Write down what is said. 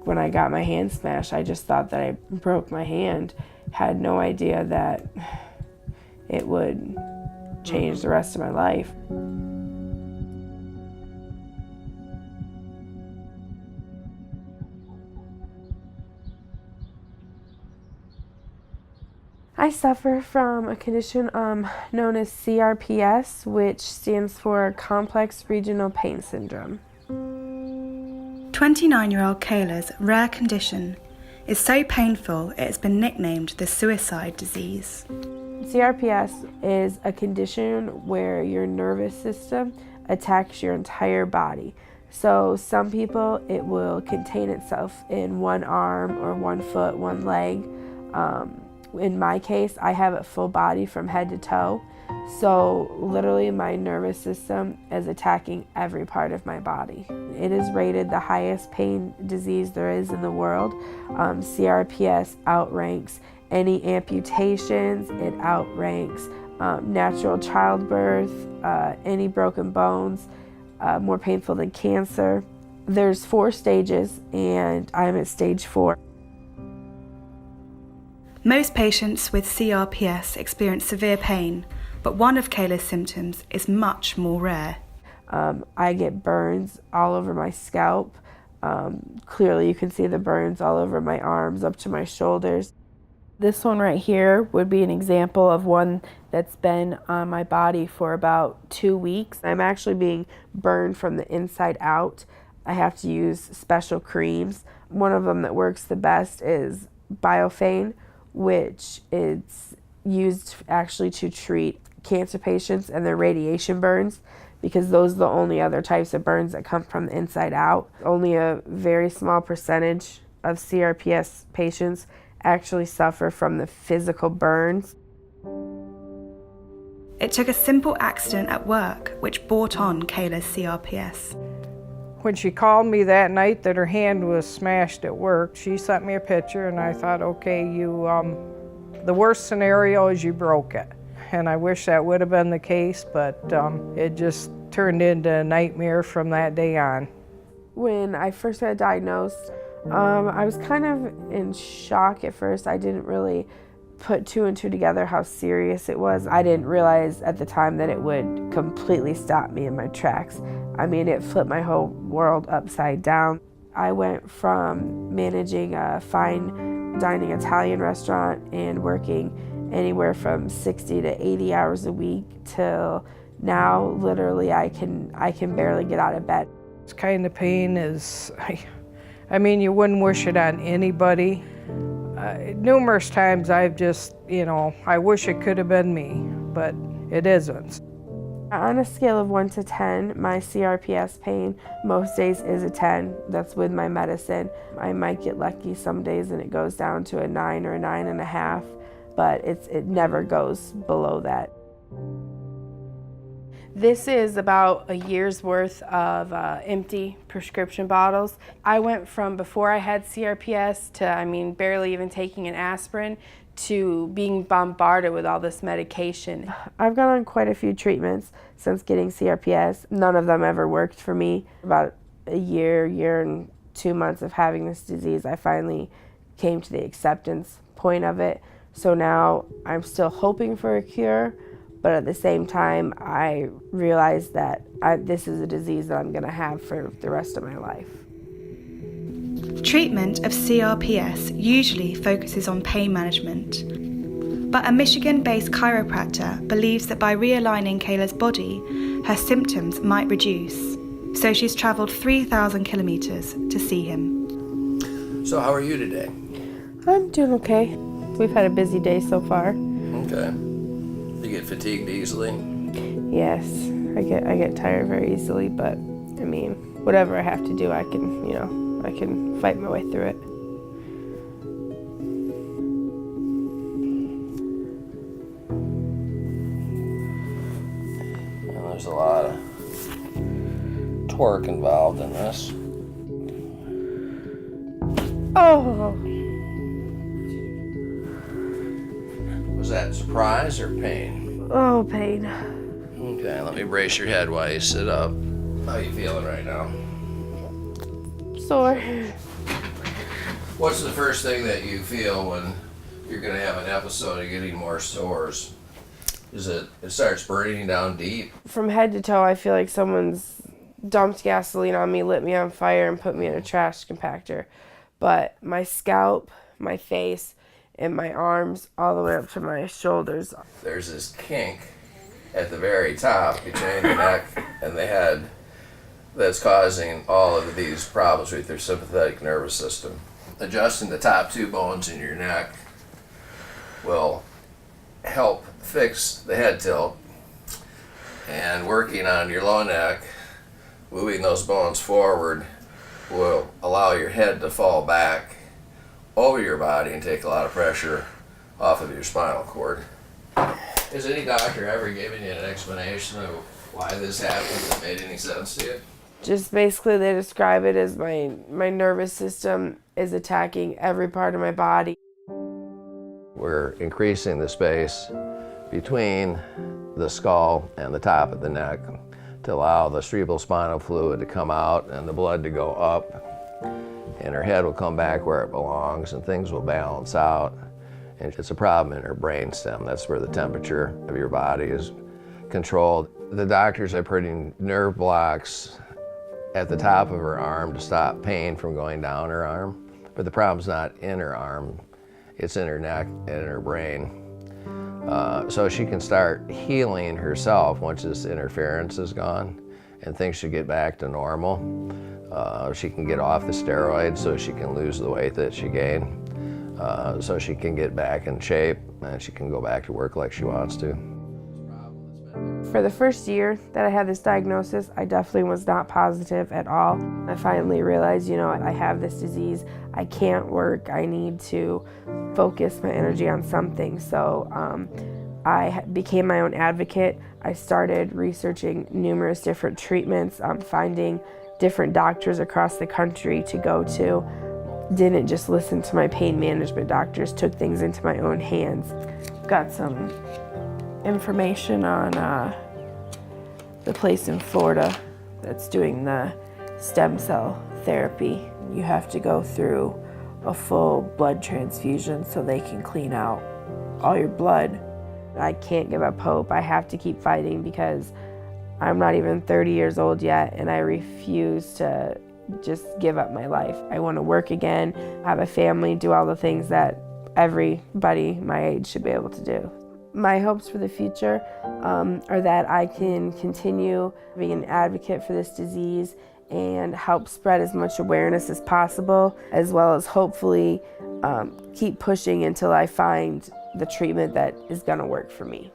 when I got my hand smashed, I just thought that I broke my hand. Had no idea that it would change the rest of my life. I suffer from a condition known as CRPS, which stands for Complex Regional Pain Syndrome. 29-year-old Kayla's rare condition is so painful it has been nicknamed the suicide disease. CRPS is a condition where your nervous system attacks your entire body. So some people, it will contain itself in one arm or one foot, one leg. In my case, I have it full body from head to toe. So literally my nervous system is attacking every part of my body. It is rated the highest pain disease there is in the world. CRPS outranks any amputations, it outranks natural childbirth, any broken bones, more painful than cancer. There's 4 stages and I'm at stage 4. Most patients with CRPS experience severe pain, but one of Kayla's symptoms is much more rare. I get burns all over my scalp. Clearly you can see the burns all over my arms up to my shoulders. This one right here would be an example of one that's been on my body for about 2 weeks. I'm actually being burned from the inside out. I have to use special creams. One of them that works the best is Biofane, which is used actually to treat cancer patients and their radiation burns, because those are the only other types of burns that come from the inside out. Only a very small percentage of CRPS patients actually suffer from the physical burns. It took a simple accident at work which brought on Kayla's CRPS. When she called me that night that her hand was smashed at work, she sent me a picture and I thought, okay, the worst scenario is you broke it. And I wish that would have been the case, but it just turned into a nightmare from that day on. When I first got diagnosed, I was kind of in shock at first. I didn't really put 2 and 2 together how serious it was. I didn't realize at the time that it would completely stop me in my tracks. I mean, it flipped my whole world upside down. I went from managing a fine dining Italian restaurant and working anywhere from 60 to 80 hours a week till now literally I can barely get out of bed. This kind of pain is, I mean, you wouldn't wish it on anybody. Numerous times I've just, I wish it could have been me, but it isn't. On a scale of 1 to 10, my CRPS pain most days is a 10. That's with my medicine. I might get lucky some days and it goes down to a 9 or a 9.5, but it never goes below that. This is about a year's worth of empty prescription bottles. I went from before I had CRPS to, barely even taking an aspirin to being bombarded with all this medication. I've gone on quite a few treatments since getting CRPS. None of them ever worked for me. About a year and 2 months of having this disease, I finally came to the acceptance point of it. So now I'm still hoping for a cure, but at the same time, I realize that this is a disease that I'm gonna have for the rest of my life. Treatment of CRPS usually focuses on pain management, but a Michigan-based chiropractor believes that by realigning Kayla's body, her symptoms might reduce. So she's travelled 3,000 kilometres to see him. So how are you today? I'm doing okay. We've had a busy day so far. Okay. You get fatigued easily? Yes, I get tired very easily, but whatever I have to do, I can fight my way through it. Well, there's a lot of torque involved in this. Oh! Was that surprise or pain? Oh, pain. Okay, let me brace your head while you sit up. How you feeling right now? Sore. What's the first thing that you feel when you're going to have an episode of getting more sores? Is it starts burning down deep? From head to toe, I feel like someone's dumped gasoline on me, lit me on fire, and put me in a trash compactor. But my scalp, my face, and my arms, all the way up to my shoulders. There's this kink at the very top between the neck and the head that's causing all of these problems with your sympathetic nervous system. Adjusting the top 2 bones in your neck will help fix the head tilt, and working on your low neck, moving those bones forward, will allow your head to fall back over your body and take a lot of pressure off of your spinal cord. Has any doctor ever given you an explanation of why this happens that made any sense to you? Just basically they describe it as my nervous system is attacking every part of my body. We're increasing the space between the skull and the top of the neck to allow the cerebrospinal fluid to come out and the blood to go up, and her head will come back where it belongs and things will balance out. And it's a problem in her brainstem. That's where the temperature of your body is controlled. The doctors are putting nerve blocks at the top of her arm to stop pain from going down her arm. But the problem's not in her arm, it's in her neck and in her brain. So she can start healing herself once this interference is gone and things should get back to normal. She can get off the steroids so she can lose the weight that she gained. So she can get back in shape and she can go back to work like she wants to. For the first year that I had this diagnosis, I definitely was not positive at all. I finally realized, I have this disease. I can't work. I need to focus my energy on something. So I became my own advocate. I started researching numerous different treatments, finding different doctors across the country to go to. Didn't just listen to my pain management doctors, took things into my own hands. Got some information on the place in Florida that's doing the stem cell therapy. You have to go through a full blood transfusion so they can clean out all your blood. I can't give up hope. I have to keep fighting because I'm not even 30 years old yet, and I refuse to just give up my life. I want to work again, have a family, do all the things that everybody my age should be able to do. My hopes for the future are that I can continue being an advocate for this disease and help spread as much awareness as possible, as well as hopefully keep pushing until I find the treatment that is going to work for me.